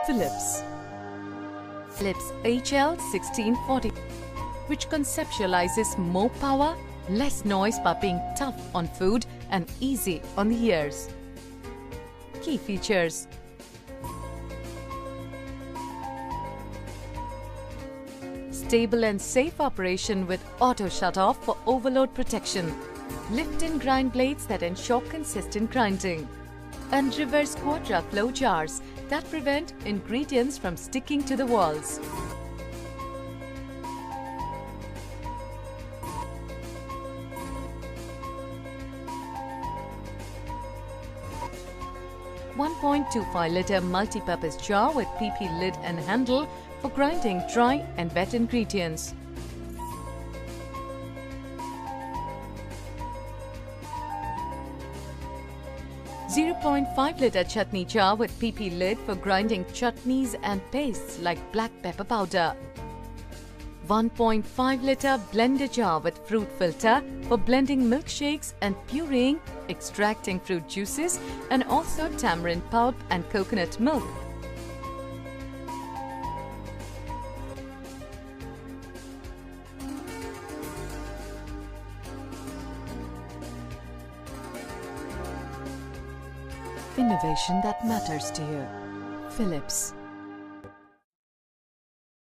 Philips. Philips HL1643, which conceptualizes more power, less noise by being tough on food and easy on the ears. Key features: stable and safe operation with auto shut-off for overload protection, lift and grind blades that ensure consistent grinding, and reverse quadra flow jars that prevent ingredients from sticking to the walls. .25-liter multi-purpose jar with PP lid and handle for grinding dry and wet ingredients. .5-liter chutney jar with PP lid for grinding chutneys and pastes like black pepper powder. 1.5-liter blender jar with fruit filter for blending milkshakes and pureeing, extracting fruit juices, and also tamarind pulp and coconut milk. Innovation that matters to you. Philips.